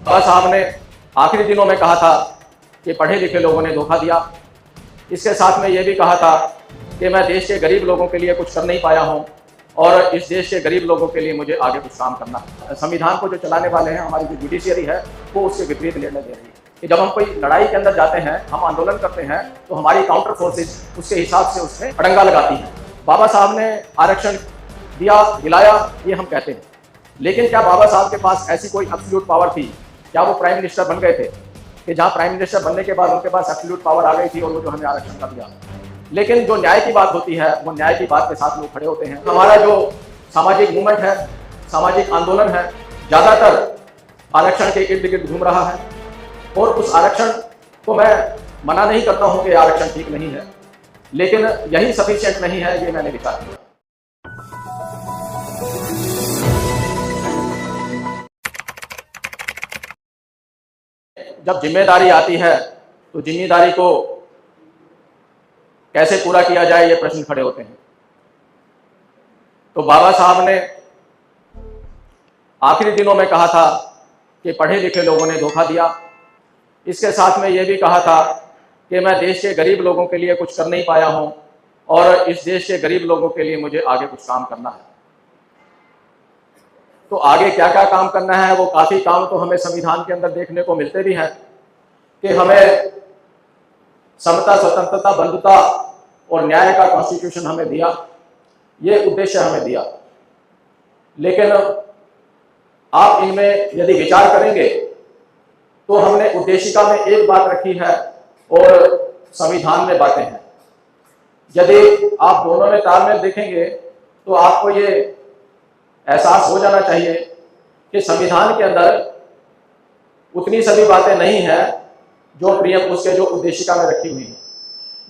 बाबा साहब ने आखिरी दिनों में कहा था कि पढ़े लिखे लोगों ने धोखा दिया। इसके साथ में ये भी कहा था कि मैं देश के गरीब लोगों के लिए कुछ कर नहीं पाया हूँ और इस देश के गरीब लोगों के लिए मुझे आगे कुछ काम करना है। संविधान को जो चलाने वाले हैं, हमारी जो जुडिशियरी है, वो उसके विपरीत निर्णय दे रही है कि जब हम कोई लड़ाई के अंदर जाते हैं, हम आंदोलन करते हैं, तो हमारी काउंटर फोर्सेज उसके हिसाब से उसमें अड़ंगा लगाती हैं। बाबा साहब ने आरक्षण दिया, दिलाया, ये हम कहते हैं, लेकिन क्या बाबा साहब के पास ऐसी कोई एब्सोल्यूट पावर थी? क्या वो प्राइम मिनिस्टर बन गए थे कि जहां प्राइम मिनिस्टर बनने के बाद उनके पास एब्सोल्यूट पावर आ गई थी और वो जो हमें आरक्षण का दिया? लेकिन जो न्याय की बात होती है, वो न्याय की बात के साथ लोग खड़े होते हैं। हमारा जो सामाजिक मूवमेंट है, सामाजिक आंदोलन है, ज्यादातर आरक्षण के इर्द गिर्द घूम रहा है और उस आरक्षण को मैं मना नहीं करता हूं कि आरक्षण ठीक नहीं है, लेकिन यही सफिशिएंट नहीं है, ये मैंने विचार किया। जब जिम्मेदारी आती है तो जिम्मेदारी को कैसे पूरा किया जाए, ये प्रश्न खड़े होते हैं। तो बाबा साहब ने आखिरी दिनों में कहा था कि पढ़े लिखे लोगों ने धोखा दिया। इसके साथ में ये भी कहा था कि मैं देश के गरीब लोगों के लिए कुछ कर नहीं पाया हूं और इस देश के गरीब लोगों के लिए मुझे आगे कुछ काम करना है। तो आगे क्या क्या काम करना है, वो काफी काम तो हमें संविधान के अंदर देखने को मिलते भी हैं कि हमें समता, स्वतंत्रता, बंधुता और न्याय का कॉन्स्टिट्यूशन हमें दिया, ये उद्देश्य हमें दिया। लेकिन आप इनमें यदि विचार करेंगे तो हमने उद्देशिका में एक बात रखी है और संविधान में बातें हैं। यदि आप दोनों में तालमेल देखेंगे तो आपको ये एहसास हो जाना चाहिए कि संविधान के अंदर उतनी सभी बातें नहीं है जो प्रियम उसके जो उद्देशिका में रखी हुई है।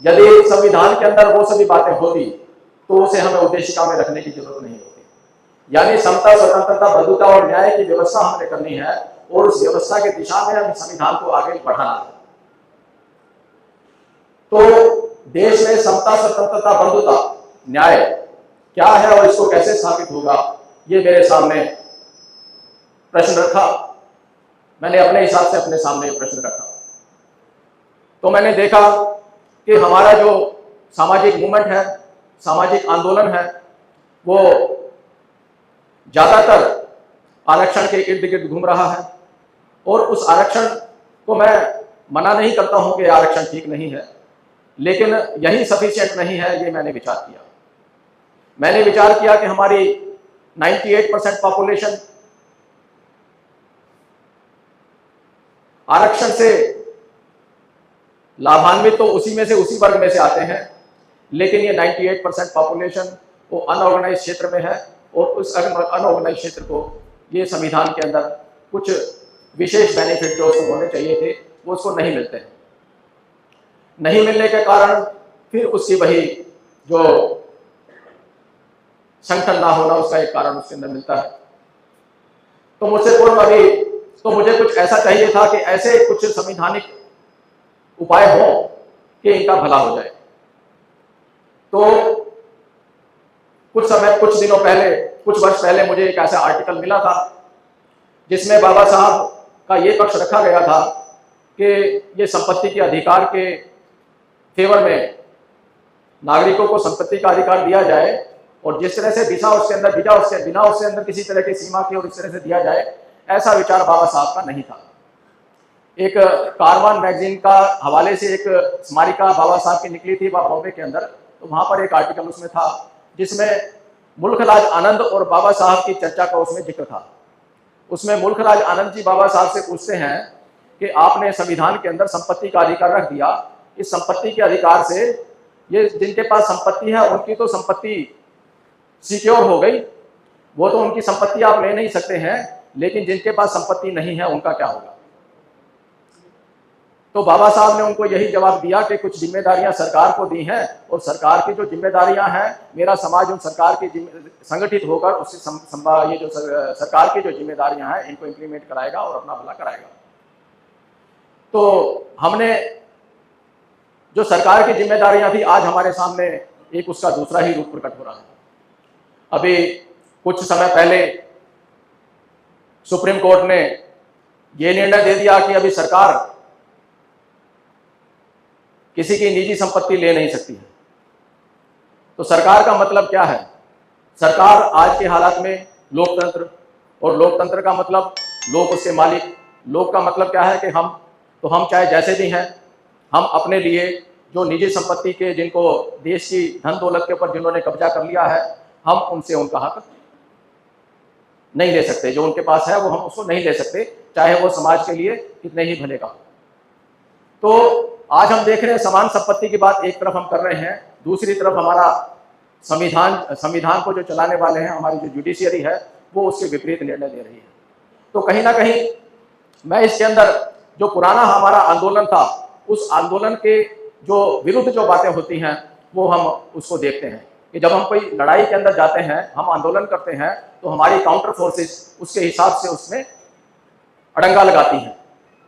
यदि संविधान के अंदर वो सभी बातें होती तो उसे हमें उद्देशिका में रखने की जरूरत नहीं होती। यानी समता, स्वतंत्रता, बंधुता और न्याय की व्यवस्था हमने करनी है और उस व्यवस्था की दिशा में हम संविधान को आगे बढ़ाना है। तो देश में समता, स्वतंत्रता, बंधुता, न्याय क्या है और इसको कैसे स्थापित होगा, ये मेरे सामने प्रश्न रखा। मैंने अपने हिसाब से अपने सामने प्रश्न रखा तो मैंने देखा कि हमारा जो सामाजिक मूवमेंट है, सामाजिक आंदोलन है, वो ज्यादातर आरक्षण के इर्द गिर्द घूम रहा है और उस आरक्षण को मैं मना नहीं करता हूं कि आरक्षण ठीक नहीं है, लेकिन यही सफिशिएंट नहीं है, ये मैंने विचार किया। मैंने विचार किया कि हमारी 98% पॉपुलेशन आरक्षण से लाभान्वित तो उसी वर्ग में से आते हैं, लेकिन ये 98% पॉपुलेशन वो अनऑर्गेनाइज क्षेत्र में है और उस अनऑर्गेनाइज क्षेत्र को ये संविधान के अंदर कुछ विशेष बेनिफिट जो उसको होने चाहिए थे वो उसको नहीं मिलते हैं। नहीं मिलने के कारण फिर उसकी वही जो संगठन ना होना, उसका एक कारण उसके अंदर मिलता है। तो मुझसे पूर्व अभी तो मुझे कुछ ऐसा चाहिए था कि ऐसे कुछ संवैधानिक उपाय हो कि इनका भला हो जाए। तो कुछ दिनों पहले, कुछ वर्ष पहले मुझे एक ऐसा आर्टिकल मिला था जिसमें बाबा साहब का ये पक्ष रखा गया था कि ये संपत्ति के अधिकार के फेवर में नागरिकों को संपत्ति का अधिकार दिया जाए और जिस तरह से बिना उसके अंदर किसी तरह की सीमा की और इस तरह से दिया जाए, ऐसा विचार बाबा साहब का नहीं था। एक कारवान मैगजीन का हवाले से एक स्मारिका बाबा साहब की निकली थी बॉम्बे के अंदर, तो वहां पर एक आर्टिकल उसमें था जिसमें मुल्खराज आनंद और बाबा साहब की चर्चा का उसमें जिक्र था। उसमें मुल्खराज आनंद जी बाबा साहब से पूछते हैं कि आपने संविधान के अंदर संपत्ति का अधिकार रख दिया, इस संपत्ति के अधिकार से ये जिनके पास संपत्ति है उनकी तो संपत्ति सिक्योर हो गई, वो तो उनकी संपत्ति आप ले नहीं सकते हैं, लेकिन जिनके पास संपत्ति नहीं है उनका क्या होगा? तो बाबा साहब ने उनको यही जवाब दिया कि कुछ जिम्मेदारियां सरकार को दी हैं और सरकार की जो जिम्मेदारियां हैं, मेरा समाज उन सरकार की संगठित होकर उससे ये जो सरकार की जो जिम्मेदारियां हैं इनको इंप्लीमेंट कराएगा और अपना भला कराएगा। तो हमने जो सरकार की जिम्मेदारियां थी, आज हमारे सामने एक उसका दूसरा ही रूप प्रकट हो रहा है। अभी कुछ समय पहले सुप्रीम कोर्ट ने ये निर्णय दे दिया कि अभी सरकार किसी की निजी संपत्ति ले नहीं सकती है। तो सरकार का मतलब क्या है? सरकार आज के हालात में लोकतंत्र, और लोकतंत्र का मतलब लोग उसके मालिक, लोग का मतलब क्या है कि हम चाहे जैसे भी हैं, हम अपने लिए जो निजी संपत्ति के, जिनको देश की धन दौलत के ऊपर जिन्होंने कब्जा कर लिया है, हम उनसे उनका हक नहीं ले सकते। जो उनके पास है वो हम उसको नहीं ले सकते, चाहे वो समाज के लिए कितने ही भले का हो। तो आज हम देख रहे हैं समान संपत्ति की बात एक तरफ हम कर रहे हैं, दूसरी तरफ हमारा संविधान को जो चलाने वाले हैं, हमारी जो जुडिशियरी है, वो उसके विपरीत निर्णय दे रही है। तो कहीं ना कहीं मैं इसके अंदर जो पुराना हमारा आंदोलन था, उस आंदोलन के जो विरुद्ध जो बातें होती हैं वो हम उसको देखते हैं कि जब हम कोई लड़ाई के अंदर जाते हैं, हम आंदोलन करते हैं, तो हमारी काउंटर फोर्सेस उसके हिसाब से उसमें अड़ंगा लगाती हैं।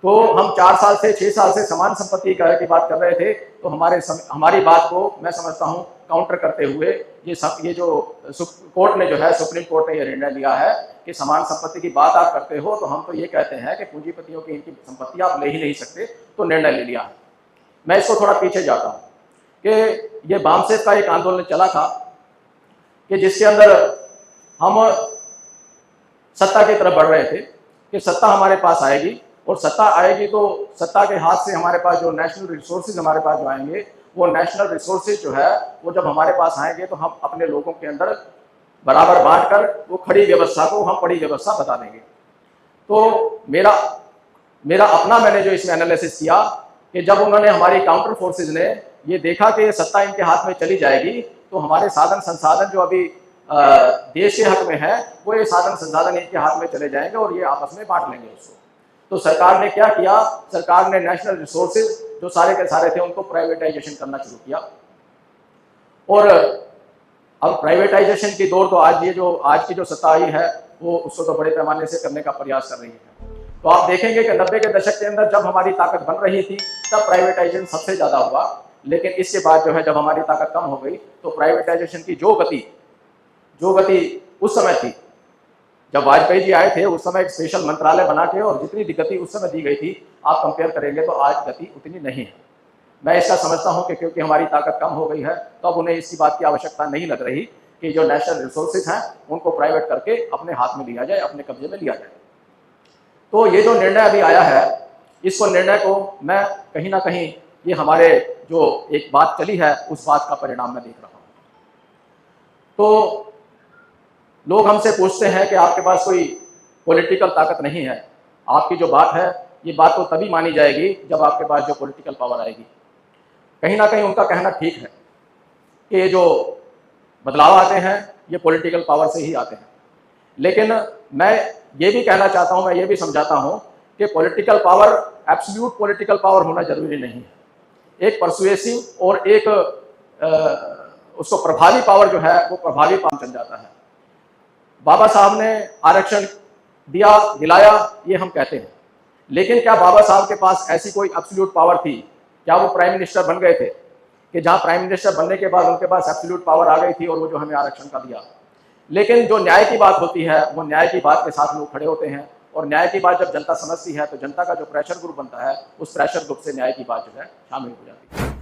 तो हम 4 साल से 6 साल से समान संपत्ति की बात कर रहे थे, तो हमारी बात को मैं समझता हूँ काउंटर करते हुए ये जो कोर्ट ने जो है, सुप्रीम कोर्ट ने ये निर्णय लिया है कि समान संपत्ति की बात आप करते हो, तो हम तो ये कहते हैं कि पूंजीपतियों की इनकी संपत्ति आप ले ही नहीं सकते, तो निर्णय ले लिया है। मैं इसको थोड़ा पीछे जाता हूँ कि ये बामसेफ का एक आंदोलन चला था कि जिसके अंदर हम सत्ता की तरफ बढ़ रहे थे कि सत्ता हमारे पास आएगी, और सत्ता आएगी तो सत्ता के हाथ से हमारे पास जो नेशनल रिसोर्सेज हमारे पास जो आएंगे, वो नेशनल रिसोर्सेज जो है वो जब हमारे पास आएंगे तो हम अपने लोगों के अंदर बराबर बांट कर वो खड़ी व्यवस्था को हम बड़ी व्यवस्था बता देंगे। तो मेरा अपना मैंने जो इसमें एनालिसिस किया कि जब उन्होंने, हमारी काउंटर फोर्सेज ने ये देखा कि सत्ता इनके हाथ में चली जाएगी, तो हमारे साधन संसाधन जो अभी देश के हक में है, वो ये साधन संसाधन इनके हाथ में चले जाएंगे और ये आपस में बांट लेंगे उसको। तो सरकार ने क्या किया? सरकार ने नेशनल रिसोर्सेज जो सारे के सारे थे उनको प्राइवेटाइजेशन करना शुरू किया। और अब प्राइवेटाइजेशन की दौर तो आज की जो सत्ता आई है वो उसको तो बड़े पैमाने से करने का प्रयास कर रही है। तो आप देखेंगे कि 90 के दशक के अंदर जब हमारी ताकत बन रही थी तब प्राइवेटाइजेशन सबसे ज्यादा हुआ, लेकिन इसके बाद जो है जब हमारी ताकत कम हो गई तो प्राइवेटाइजेशन की जो गति उस समय थी, जब वाजपेयी जी आए थे, उस समय एक स्पेशल मंत्रालय बना के और जितनी गति उस समय दी गई थी, आप कंपेयर करेंगे तो आज गति उतनी नहीं है। मैं इसका समझता हूं कि क्योंकि हमारी ताकत कम हो गई है, तो अब उन्हें इसी बात की आवश्यकता नहीं लग रही कि जो नेशनल रिसोर्सेज हैं उनको प्राइवेट करके अपने हाथ में लिया जाए, अपने कब्जे में लिया जाए। तो ये जो निर्णय अभी आया है, इसको निर्णय को मैं कहीं ना कहीं ये हमारे जो एक बात चली है उस बात का परिणाम मैं देख रहा हूँ। तो लोग हमसे पूछते हैं कि आपके पास कोई पॉलिटिकल ताकत नहीं है, आपकी जो बात है ये बात तो तभी मानी जाएगी जब आपके पास जो पॉलिटिकल पावर आएगी। कहीं ना कहीं उनका कहना ठीक है कि ये जो बदलाव आते हैं ये पॉलिटिकल पावर से ही आते हैं, लेकिन मैं ये भी कहना चाहता हूँ, मैं ये भी समझाता हूँ कि political power absolute political power होना जरूरी नहीं है। एक परसुएसिव और एक उसको प्रभावी पावर जो है वो प्रभावी पावर चल जाता है। बाबा साहब ने आरक्षण दिलाया ये हम कहते हैं, लेकिन क्या बाबा साहब के पास ऐसी कोई एब्सोल्यूट पावर थी? क्या वो प्राइम मिनिस्टर बन गए थे कि जहां प्राइम मिनिस्टर बनने के बाद उनके पास एब्सोल्यूट पावर आ गई थी और वो जो हमें आरक्षण का दिया? लेकिन जो न्याय की बात होती है वो न्याय की बात के साथ लोग खड़े होते हैं, और न्याय की बात जब जनता समझती है तो जनता का जो प्रेशर ग्रुप बनता है उस प्रेशर ग्रुप से न्याय की बात जो है शामिल हो जाती है।